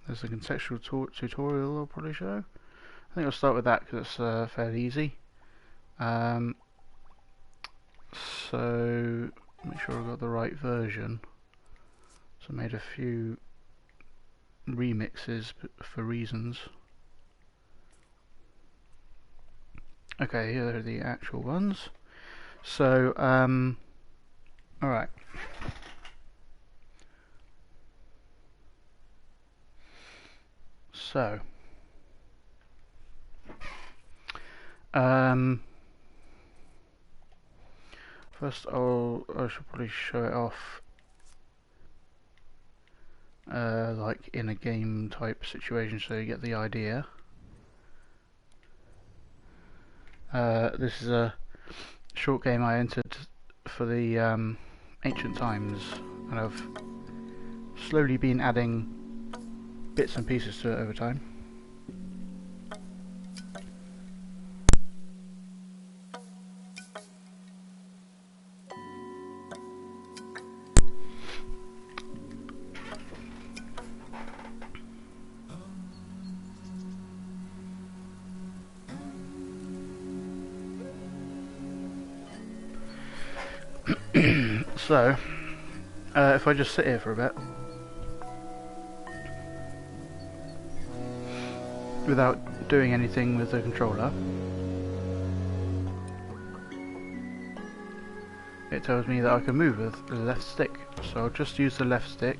there's a contextual tutorial I'll probably show. I think I'll start with that because it's fairly easy. So make sure I've got the right version. So I made a few remixes for reasons. Okay, here are the actual ones. So, alright. So, first I should probably show it off like in a game type situation so you get the idea. This is a short game I entered for the ancient times, and I've slowly been adding bits and pieces to it over time. So, if I just sit here for a bit without doing anything with the controller, it tells me that I can move with the left stick. So I'll just use the left stick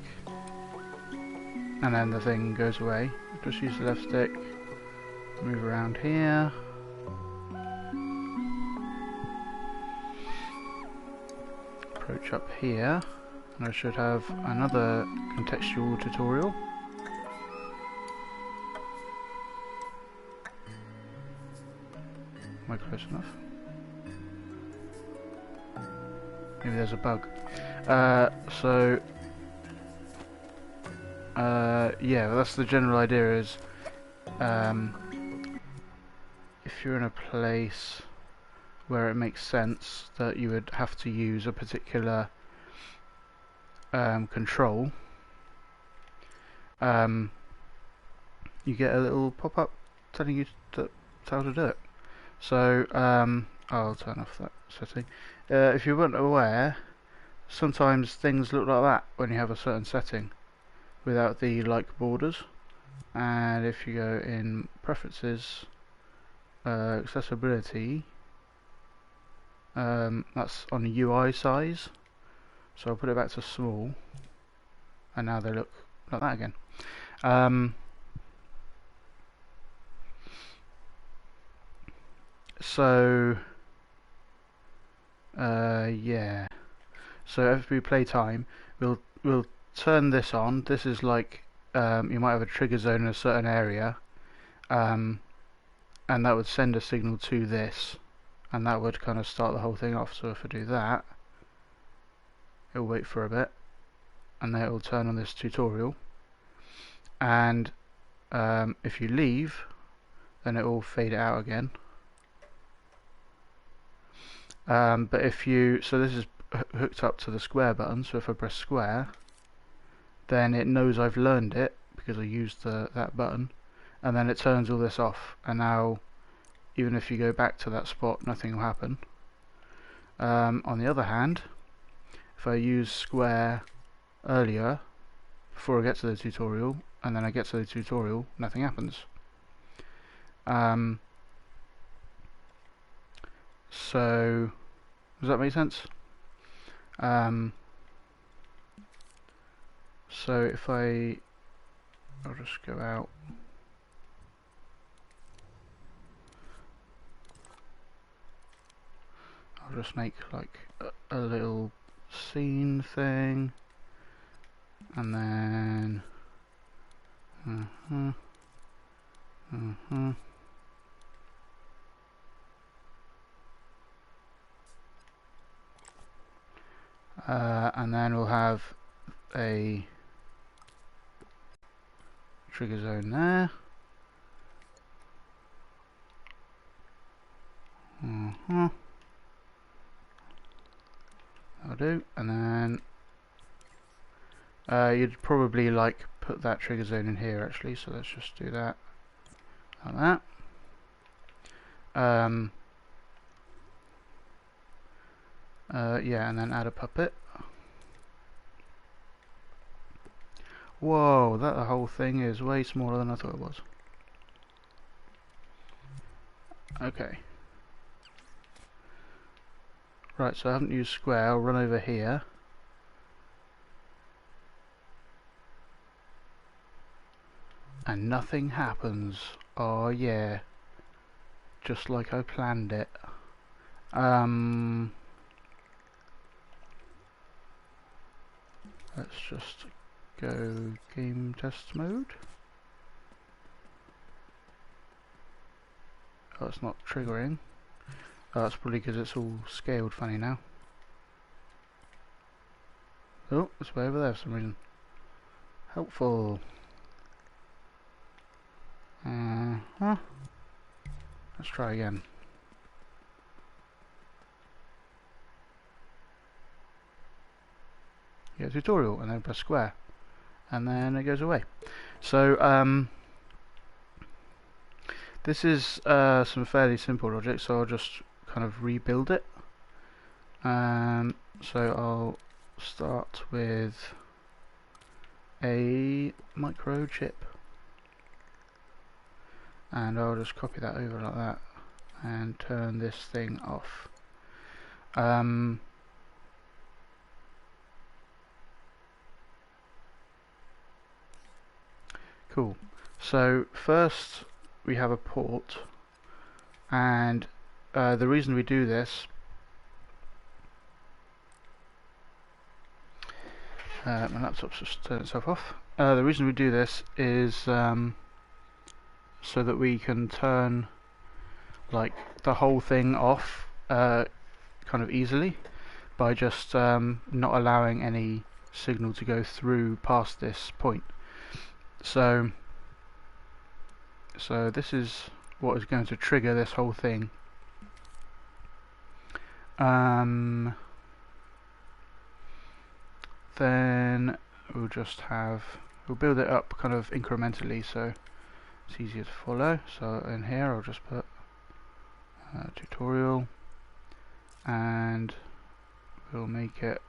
and then the thing goes away. Just use the left stick, move around here. Approach up here, and I should have another contextual tutorial. Am I close enough? Maybe there's a bug. Yeah, well, that's the general idea is if you're in a place where it makes sense that you would have to use a particular control, you get a little pop-up telling you how to do it. So I'll turn off that setting. If you weren't aware, sometimes things look like that when you have a certain setting without the like borders. And if you go in preferences, accessibility, that's on UI size, so I'll put it back to small, and now they look like that again. Yeah. So if we play time, we'll turn this on. This is like you might have a trigger zone in a certain area, and that would send a signal to this, and that would kind of start the whole thing off. So if I do that, it'll wait for a bit, and then it will turn on this tutorial. And if you leave, then it will fade it out again. But if you, so this is hooked up to the square button, so if I press square, then it knows I've learned it because I used that button, and then it turns all this off, and now even if you go back to that spot, nothing will happen. On the other hand, if I use square earlier before I get to the tutorial, and then I get to the tutorial, nothing happens. So does that make sense? So if I'll just go out. I'll just make like a little scene thing, and then and then we'll have a trigger zone there. That'll do, and then you'd probably like put that trigger zone in here actually, so let's just do that like that. Yeah, and then add a puppet. Whoa, that whole thing is way smaller than I thought it was. Okay. Right, so I haven't used square, I'll run over here. And nothing happens. Oh yeah. Just like I planned it. Let's just go game test mode. Oh, it's not triggering. Oh, that's probably because it's all scaled funny now. Oh, it's way over there for some reason. Helpful. Let's try again. Yeah, tutorial, and then press square. And then it goes away. So, this is some fairly simple logic, so I'll just kind of rebuild it. So I'll start with a microchip, and I'll just copy that over like that and turn this thing off. Cool. So first we have a port, and the reason we do this, my laptop's just turned itself off. The reason we do this is so that we can turn like the whole thing off kind of easily by just not allowing any signal to go through past this point. So this is what is going to trigger this whole thing. Then we'll build it up kind of incrementally so it's easier to follow. So in here I'll just put tutorial, and we'll make it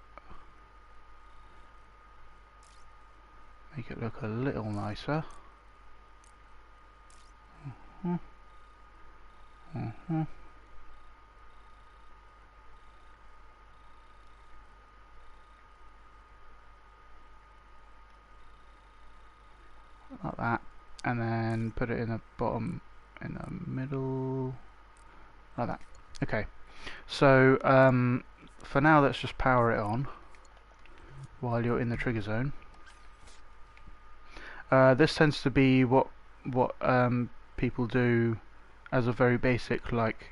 look a little nicer. Like that, and then put it in the bottom, in the middle, like that. Okay, so for now let's just power it on while you're in the trigger zone. This tends to be what people do as a very basic, like,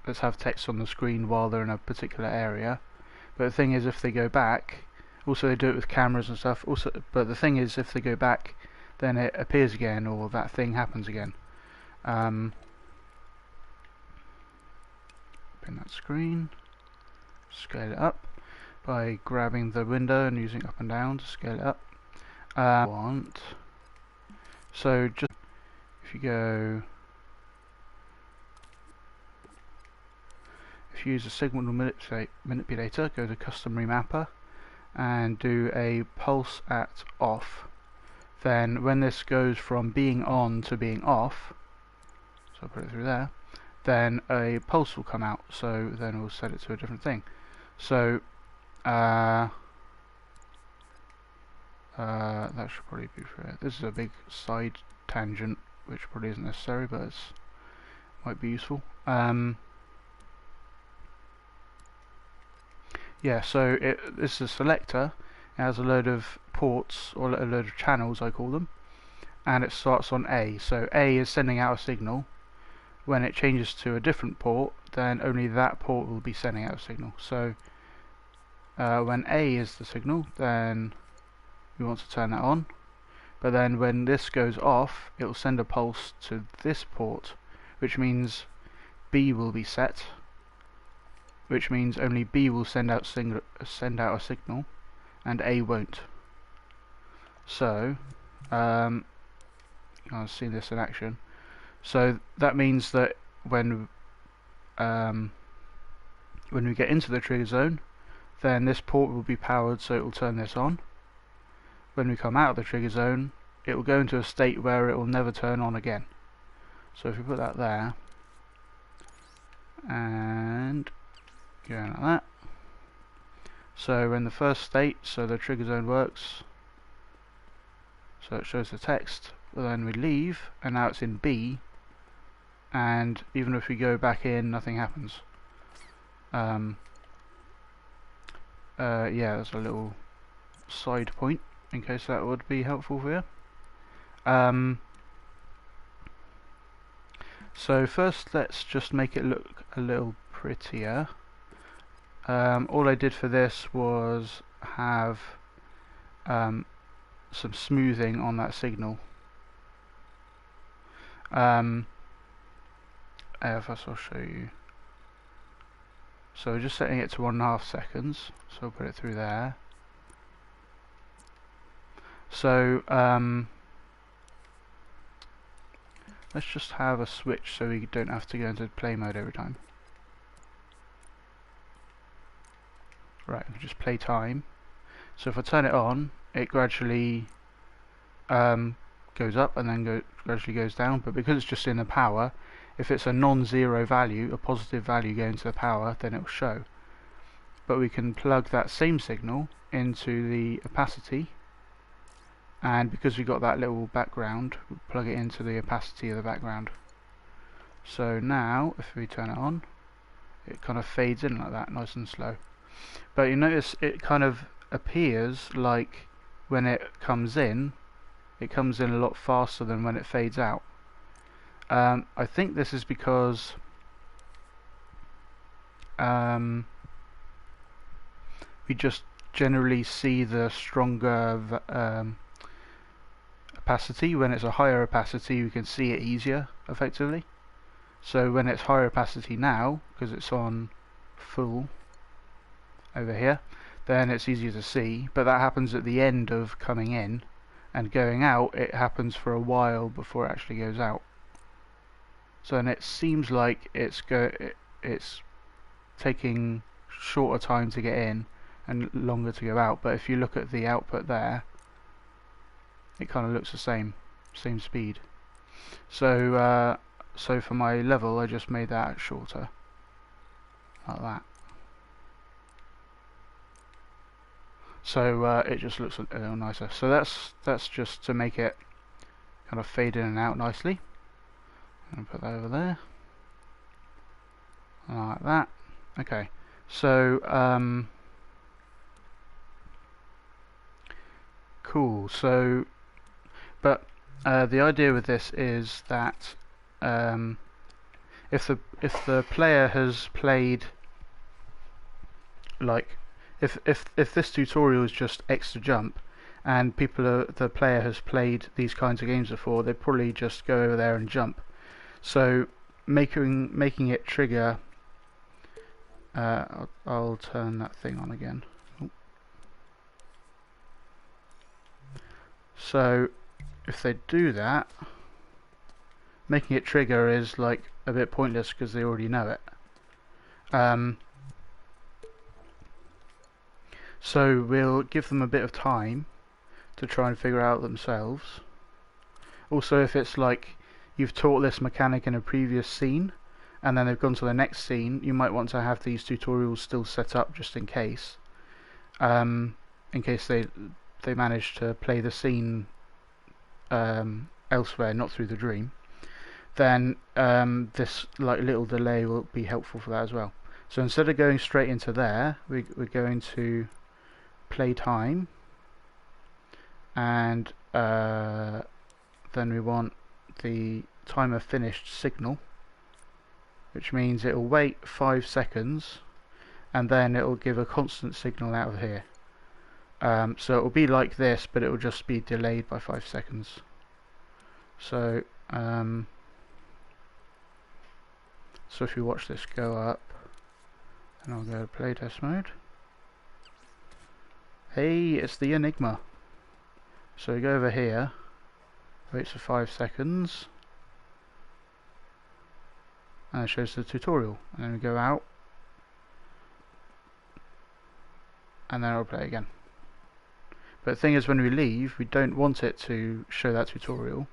let's have text on the screen while they're in a particular area. But the thing is, if they go back, also they do it with cameras and stuff. Also, but the thing is, if they go back, then it appears again, or that thing happens again. Open that screen, scale it up by grabbing the window and using up and down to scale it up. So just if you use a signal manipulator, go to custom remapper and do a pulse at off. Then when this goes from being on to being off, so I'll put it through there, then a pulse will come out, so then we'll set it to a different thing. So that should probably be for it. This is a big side tangent which probably isn't necessary, but it might be useful. Yeah, so this is a selector. It has a load of ports, or a load of channels I call them, and it starts on A. So A is sending out a signal. When it changes to a different port, then only that port will be sending out a signal. So when A is the signal, then we want to turn that on. But then when this goes off, it will send a pulse to this port, which means B will be set, which means only B will send out a signal and A won't. So I've seen this in action. So that means that when we get into the trigger zone, then this port will be powered, so it will turn this on. When we come out of the trigger zone, it will go into a state where it will never turn on again. So if we put that there, and go like that. So in the first state, so the trigger zone works, so it shows the text, but then we leave, and now it's in B, and even if we go back in, nothing happens. Yeah, that's a little side point, in case that would be helpful for you. So first let's just make it look a little prettier. All I did for this was have some smoothing on that signal. First I'll show you. So we're just setting it to 1.5 seconds, so I'll put it through there. So let's just have a switch so we don't have to go into play mode every time. Right, we just play time. So if I turn it on, it gradually goes up and then gradually goes down, but because it's just in the power, if it's a non-zero value, a positive value going to the power, then it will show. But we can plug that same signal into the opacity, and because we've got that little background, we'll plug it into the opacity of the background. So now, if we turn it on, it kind of fades in like that, nice and slow. But you notice it kind of appears like when it comes in a lot faster than when it fades out. I think this is because we just generally see the stronger opacity. When it's a higher opacity, we can see it easier, effectively. So when it's higher opacity now, because it's on full over here, then it's easier to see, but that happens at the end of coming in, and going out, it happens for a while before it actually goes out. So and it seems like it's taking shorter time to get in and longer to go out, but if you look at the output there, it kind of looks the same speed. So so for my level, I just made that shorter, like that. So it just looks a little nicer. So that's just to make it kind of fade in and out nicely. I'm gonna put that over there, like that. Okay, so cool. So, but the idea with this is that if the player has played, like, if this tutorial is just extra jump, and the player has played these kinds of games before, they'd probably just go over there and jump. So making it trigger. I'll turn that thing on again. Oh. So if they do that, making it trigger is like a bit pointless because they already know it. So we'll give them a bit of time to try and figure out themselves. Also, if it's like you've taught this mechanic in a previous scene and then they've gone to the next scene, you might want to have these tutorials still set up just in case they manage to play the scene elsewhere, not through the dream. Then this like little delay will be helpful for that as well. So instead of going straight into there, we're going to play time, and then we want the timer finished signal, which means it will wait 5 seconds and then it will give a constant signal out of here. So it will be like this, but it will just be delayed by 5 seconds. So so if you watch this go up, and I'll go to playtest mode. Hey, it's the Enigma. So we go over here, waits for 5 seconds, and it shows the tutorial, and then we go out, and then it'll play again. But the thing is, when we leave, we don't want it to show that tutorial,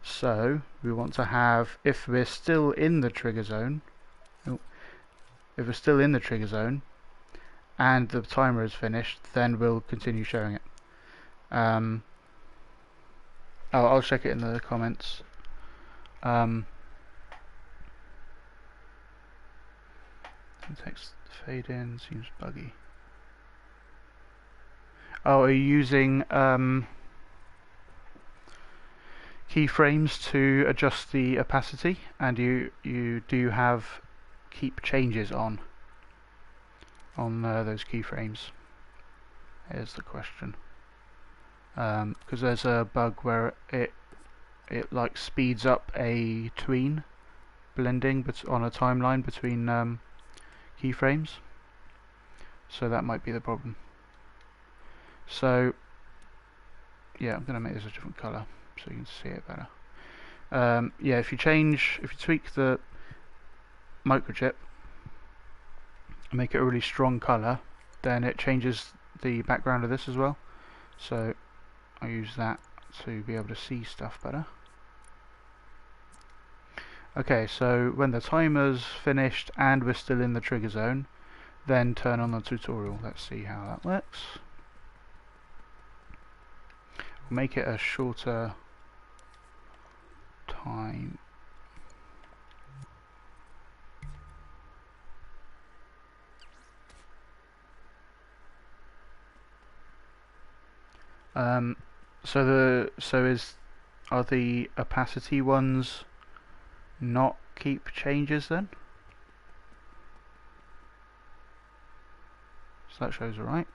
so we want to have, if we're still in the trigger zone, if we're still in the trigger zone and the timer is finished, then we'll continue showing it. I'll check it in the comments. Text fade in seems buggy. Oh, are you using keyframes to adjust the opacity, and you do have keep changes on those keyframes? Here's the question. Because there's a bug where it like speeds up a tween blending on a timeline between keyframes, so that might be the problem. So yeah, I'm going to make this a different colour so you can see it better. Yeah, if you tweak the microchip and make it a really strong colour, then it changes the background of this as well. So I'll use that to be able to see stuff better. Okay, so when the timer's finished and we're still in the trigger zone, then turn on the tutorial. Let's see how that works. We'll make it a shorter time. Are the opacity ones not keep changes then? So that shows alright.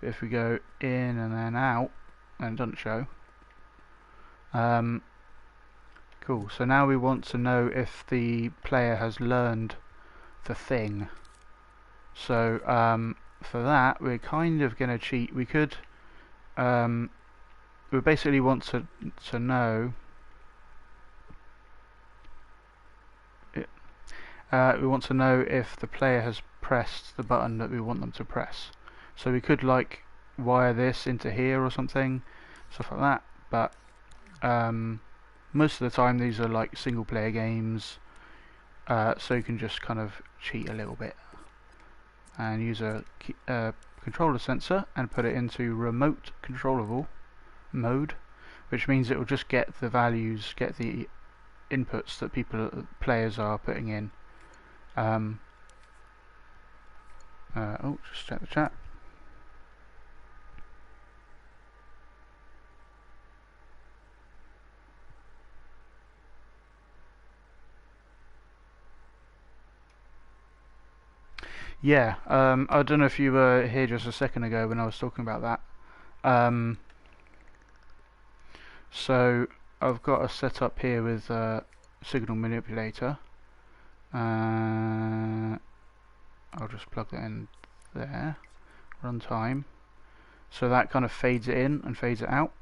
But if we go in and then out, and it doesn't show. Cool. So now we want to know if the player has learned the thing. So for that, we're kind of going to cheat. We could. We basically want to know. We want to know if the player has pressed the button that we want them to press. So we could like wire this into here or something, stuff like that. But most of the time these are like single player games, so you can just kind of cheat a little bit and use a controller sensor and put it into remote controllable mode, which means it will just get the values, get the inputs that players are putting in. Just check the chat. Yeah, I don't know if you were here just a second ago when I was talking about that. So I've got a setup here with a signal manipulator. I'll just plug that in there. Runtime. So that kind of fades it in and fades it out.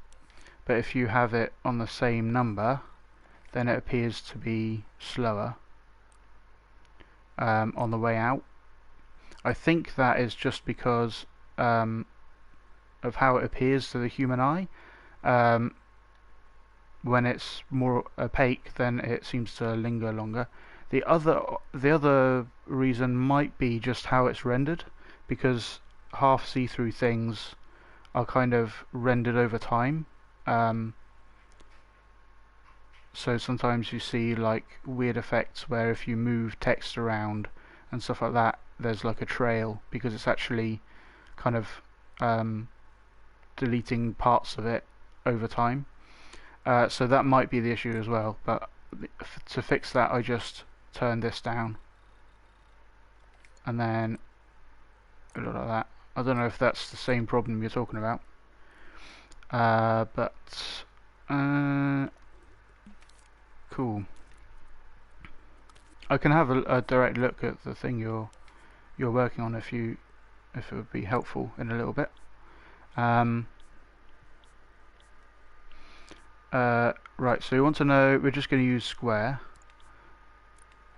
But if you have it on the same number, then it appears to be slower on the way out. I think that is just because of how it appears to the human eye. When it's more opaque, then it seems to linger longer. The other reason might be just how it's rendered, because half see-through things are kind of rendered over time. So sometimes you see like weird effects where if you move text around and stuff like that, there's like a trail, because it's actually kind of deleting parts of it over time. So that might be the issue as well, but to fix that I just turn this down and then a lot like that. I don't know if that's the same problem you're talking about, but cool. I can have a direct look at the thing you're working on if it would be helpful in a little bit. Right, so we want to know, we're just going to use square,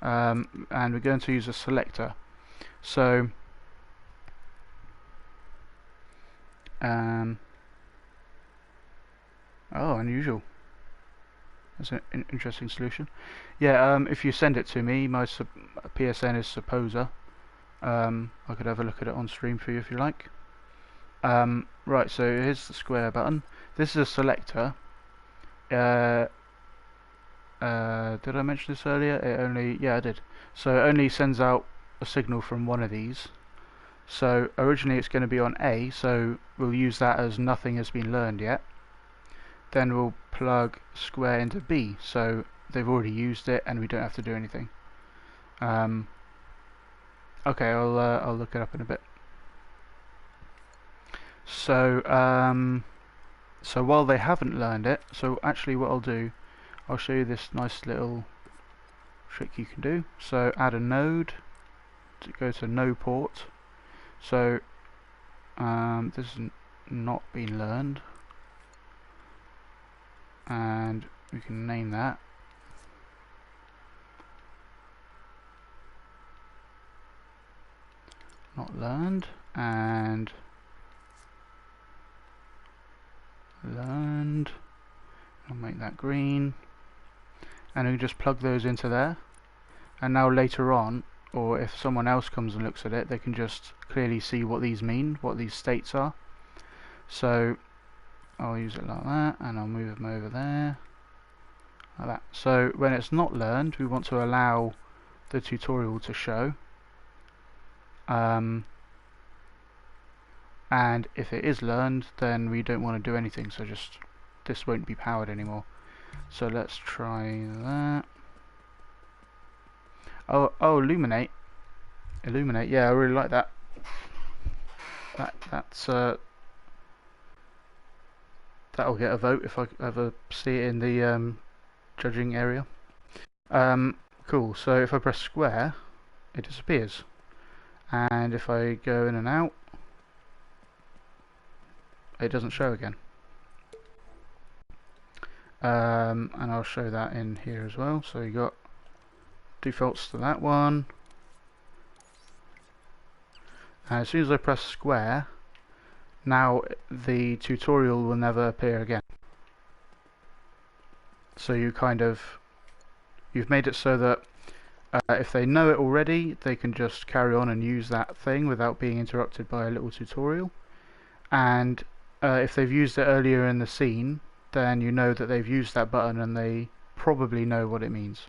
and we're going to use a selector. So oh, unusual. That's an interesting solution. Yeah, if you send it to me, my PSN is supposer. I could have a look at it on stream for you if you like. Right, so here's the square button. This is a selector. Did I mention this earlier? Yeah, I did. So it only sends out a signal from one of these. So originally it's going to be on A, so we'll use that as nothing has been learned yet. Then we'll plug square into B, so they've already used it and we don't have to do anything. Okay, I'll look it up in a bit. So so while they haven't learned it, so actually what I'll do, I'll show you this nice little trick you can do. So add a node, to go to no port. So this has not been learned, and we can name that. Not learned, and learned. I'll make that green, and we can just plug those into there. And now later on, or if someone else comes and looks at it, they can just clearly see what these mean, what these states are. So I'll use it like that, and I'll move them over there, like that. So when it's not learned, we want to allow the tutorial to show. And if it is learned, then we don't want to do anything, so just this won't be powered anymore. So let's try that. Oh, illuminate. Yeah, I really like that. That'll get a vote if I ever see it in the judging area. Cool. So if I press square, it disappears, and if I go in and out, it doesn't show again. And I'll show that in here as well. So you got defaults to that one. And as soon as I press square, now the tutorial will never appear again. So you've made it so that if they know it already, they can just carry on and use that thing without being interrupted by a little tutorial. And if they've used it earlier in the scene, then you know that they've used that button and they probably know what it means.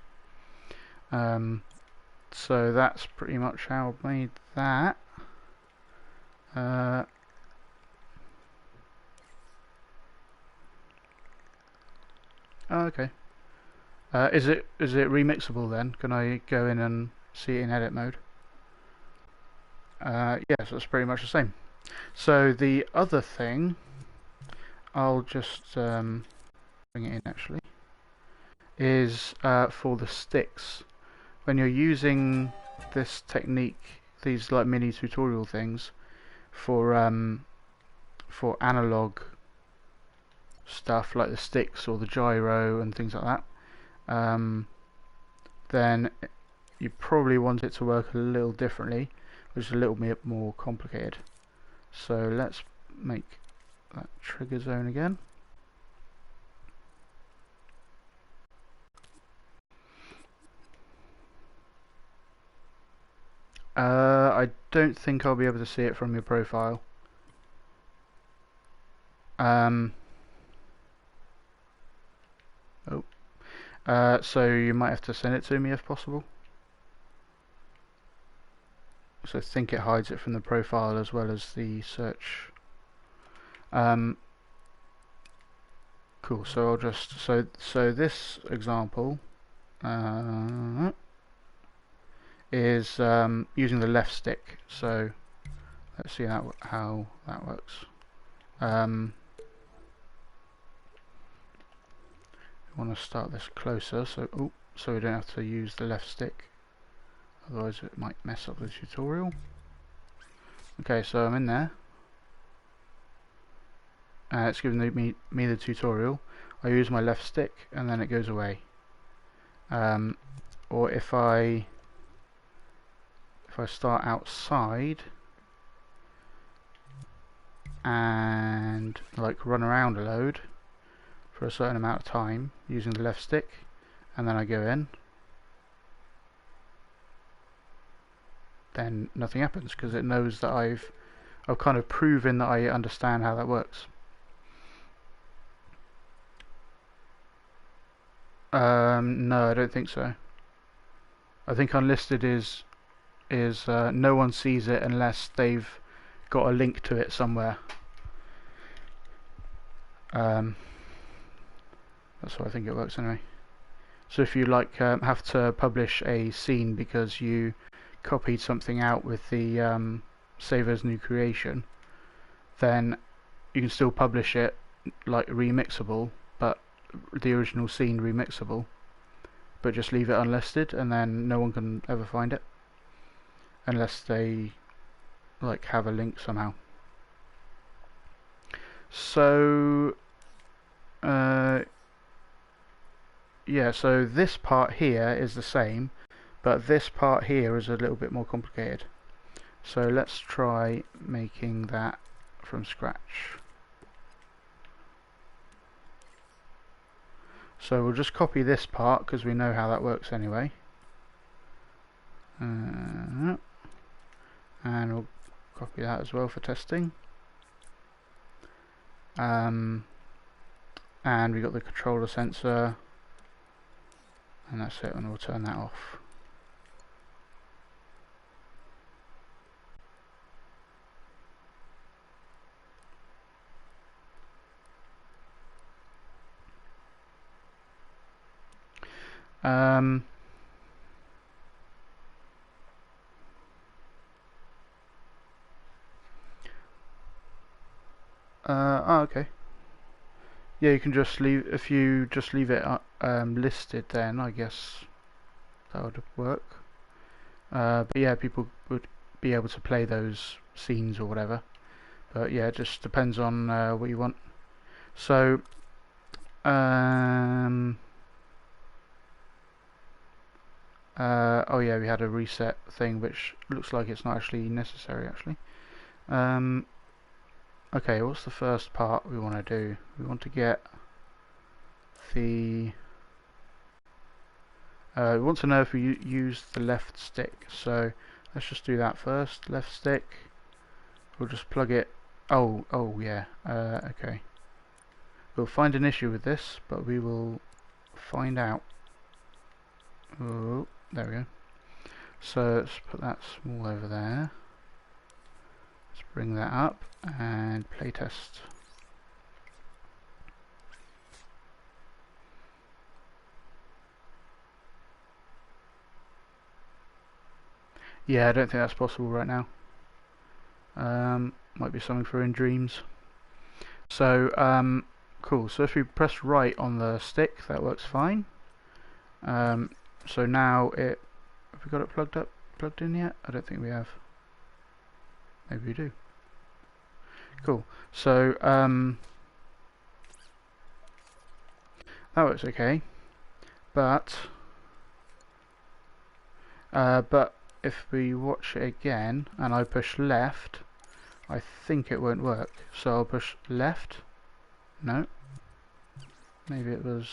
So that's pretty much how I made that. Okay. Is it remixable then? Can I go in and see it in edit mode? Yes, that's pretty much the same. So the other thing, I'll just bring it in actually, is for the sticks. When you're using this technique, these like mini tutorial things for analog stuff like the sticks or the gyro and things like that, then you probably want it to work a little differently, which is a little bit more complicated. So let's make that trigger zone again. I don't think I'll be able to see it from your profile. So you might have to send it to me if possible. So I think it hides it from the profile as well as the search. Cool. So I'll just so this example is using the left stick. So let's see how that works. We want to start this closer, so we don't have to use the left stick, otherwise it might mess up the tutorial. Okay, so I'm in there. It's giving me the tutorial. I use my left stick and then it goes away. Or if I start outside and like run around a load for a certain amount of time using the left stick, and then I go in, then nothing happens because it knows that I've kind of proven that I understand how that works. No, I don't think so. I think unlisted is no one sees it unless they've got a link to it somewhere. That's how I think it works anyway. So if you like have to publish a scene because you copied something out with the save as new creation, then you can still publish it like remixable, but the original scene remixable, but just leave it unlisted, and then no one can ever find it unless they like have a link somehow. So yeah, so this part here is the same, but this part here is a little bit more complicated. So let's try making that from scratch. So we'll just copy this part because we know how that works anyway. And we'll copy that as well for testing. And we got the controller sensor, and that's it, and we'll turn that off. Oh, okay. Yeah, you can just leave, if you just leave it listed, then I guess that would work. But yeah, people would be able to play those scenes or whatever. But yeah, it just depends on what you want. So oh yeah, we had a reset thing, which looks like it's not actually necessary actually. Okay, what's the first part we want to do? We want to get the we want to know if we use the left stick, so let's just do that first. Left stick, we'll just plug it. Oh yeah, okay. We'll find an issue with this, but we will find out. Oh, there we go. So let's put that small over there. Let's bring that up and playtest. Yeah, I don't think that's possible right now. Might be something for in dreams. So cool. So if we press right on the stick, that works fine. So now have we got it plugged in yet? I don't think we have. Maybe we do. Cool. So that works okay, but if we watch it again and I push left, I think it won't work. So I'll push left. No. Maybe it was.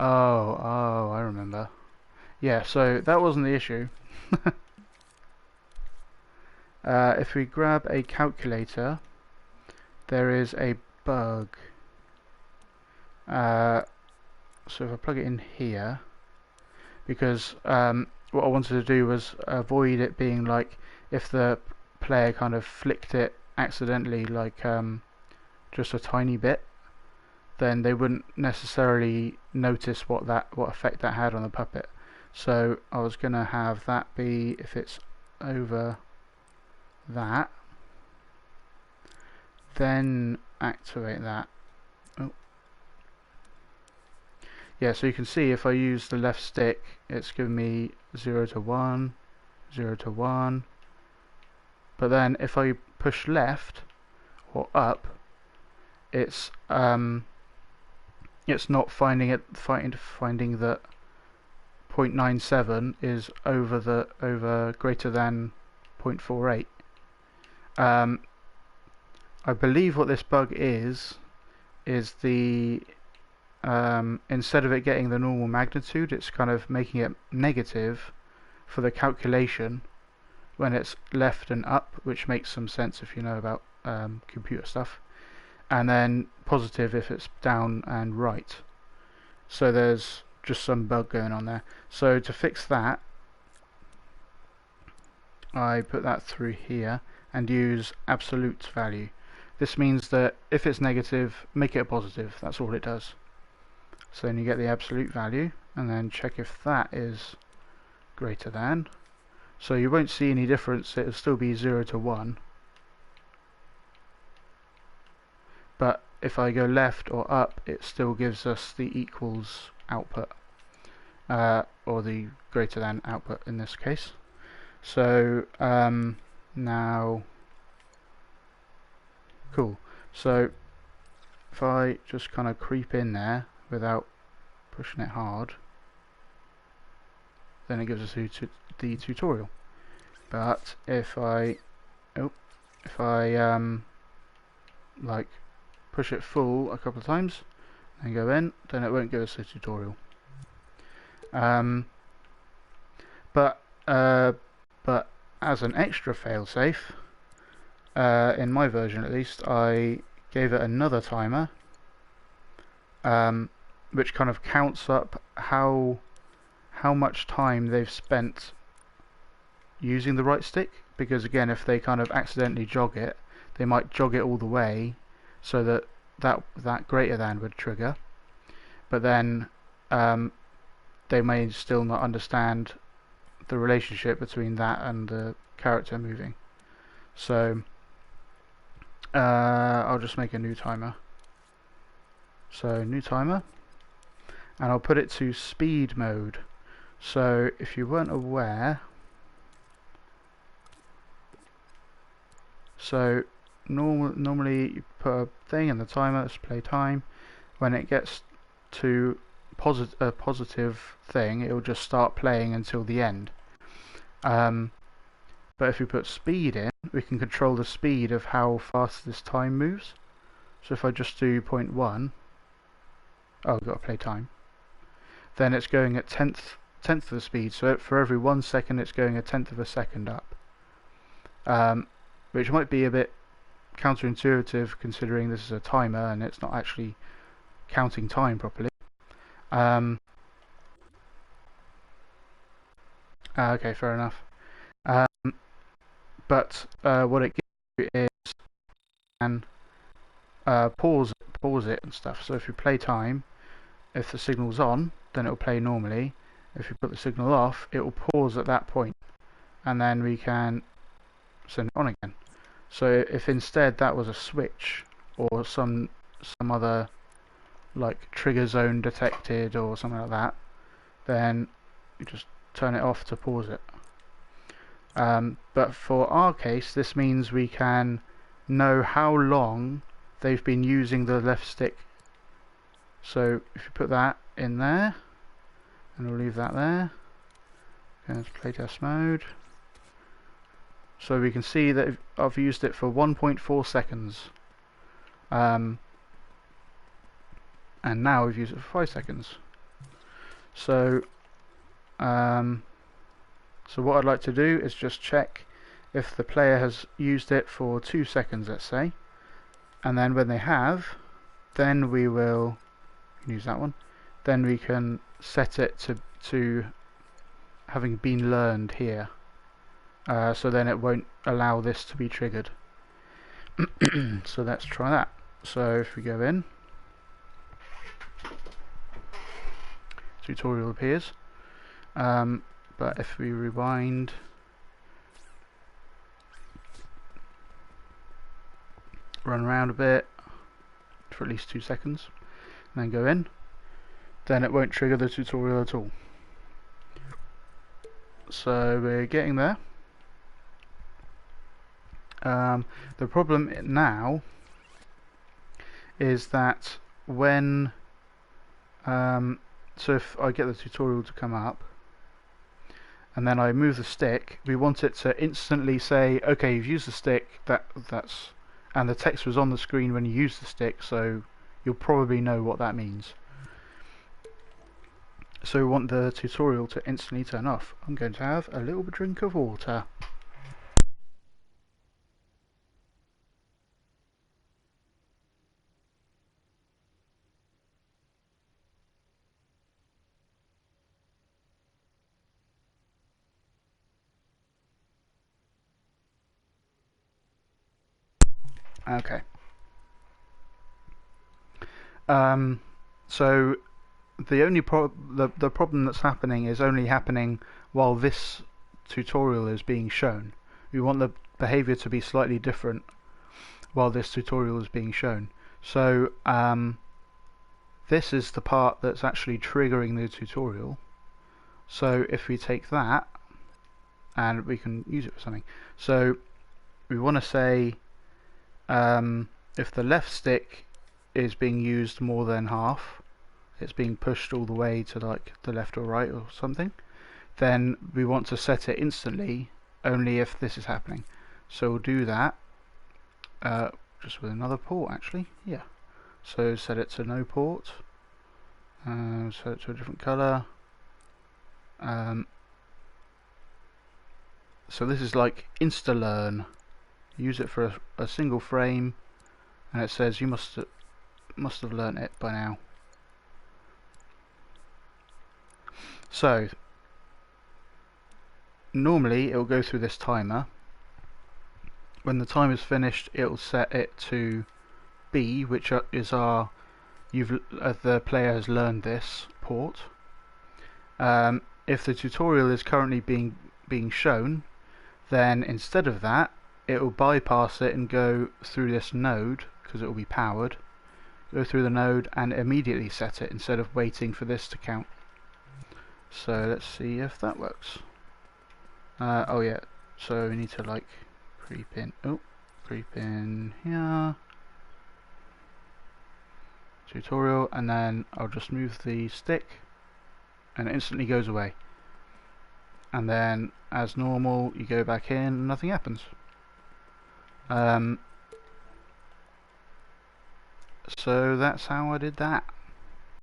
Oh, I remember. Yeah, so that wasn't the issue. If we grab a calculator, there is a bug. So if I plug it in here, because what I wanted to do was avoid it being like if the player kind of flicked it accidentally, like just a tiny bit, then they wouldn't necessarily notice what effect that had on the puppet. So I was going to have that be, if it's over that, then activate that. Oh. yeah, so you can see if I use the left stick, it's giving me 0 to 1, 0 to 1. But then if I push left or up, it's not finding that 0.97 is over greater than 0.48. I believe what this bug is the instead of it getting the normal magnitude, it's kind of making it negative for the calculation when it's left and up, which makes some sense if you know about computer stuff, and then positive if it's down and right. So there's just some bug going on there. So to fix that, I put that through here and use absolute value. This means that if it's negative, make it a positive. That's all it does. So then you get the absolute value and then check if that is greater than. So you won't see any difference, it'll still be 0 to 1. But if I go left or up, it still gives us the equals output, or the greater than output in this case. So now, cool. So if I just kind of creep in there without pushing it hard, then it gives us the tutorial. But if I like push it full a couple of times and go in, then it won't give us a tutorial. But as an extra failsafe, in my version at least, I gave it another timer, which kind of counts up how much time they've spent using the right stick, because again, if they kind of accidentally jog it, they might jog it all the way so that greater than would trigger, but then they may still not understand the relationship between that and the character moving. So I'll just make a new timer. So new timer, and I'll put it to speed mode. So if you weren't aware, so normally you put a thing in the timer, let's play time. When it gets to a positive thing, it will just start playing until the end. But if we put speed in, we can control the speed of how fast this time moves. So if I just do 0.1, oh, I've got to play time, then it's going at tenth of the speed. So for every 1 second, it's going a tenth of a second up, which might be a bit counterintuitive considering this is a timer and it's not actually counting time properly. Okay, fair enough. But what it gives you is can pause it and stuff. So if you play time, if the signal's on, then it will play normally. If you put the signal off, it will pause at that point, and then we can send it on again. So if instead that was a switch or some other like trigger zone detected or something like that, then you just turn it off to pause it. But for our case, this means we can know how long they've been using the left stick. So if you put that in there, and we'll leave that there, going to playtest mode. So we can see that I've used it for 1.4 seconds. And now we've used it for 5 seconds. So so what I'd like to do is just check if the player has used it for 2 seconds, let's say, and then when they have, then we will use that one. Then we can set it to having been learned here. So then it won't allow this to be triggered. So let's try that. So if we go in, tutorial appears. But if we rewind, run around a bit for at least 2 seconds, and then go in, then it won't trigger the tutorial at all. So we're getting there. The problem now is that when so if I get the tutorial to come up and then I move the stick, we want it to instantly say, okay, you've used the stick, that's and the text was on the screen when you used the stick, so you'll probably know what that means. So we want the tutorial to instantly turn off. I'm going to have a little drink of water. Okay. So the only the problem that's happening is only happening while this tutorial is being shown. We want the behavior to be slightly different while this tutorial is being shown. So this is the part that's actually triggering the tutorial. So if we take that and we can use it for something. So we want to say if the left stick is being used more than half, it's being pushed all the way to like the left or right or something, then we want to set it instantly only if this is happening. So we'll do that just with another port actually, yeah. So set it to no port, set it to a different color. So this is like insta-learn. Use it for a single frame, and it says you must have learnt it by now. So normally it will go through this timer. When the time is finished, it will set it to B, which is our the player has learned this port. If the tutorial is currently being shown, then instead of that, it will bypass it and go through this node because it will be powered. Go through the node and immediately set it instead of waiting for this to count. So let's see if that works. Oh yeah, so we need to like creep in here, tutorial, and then I'll just move the stick and it instantly goes away. And then as normal you go back in and nothing happens. So that's how I did that.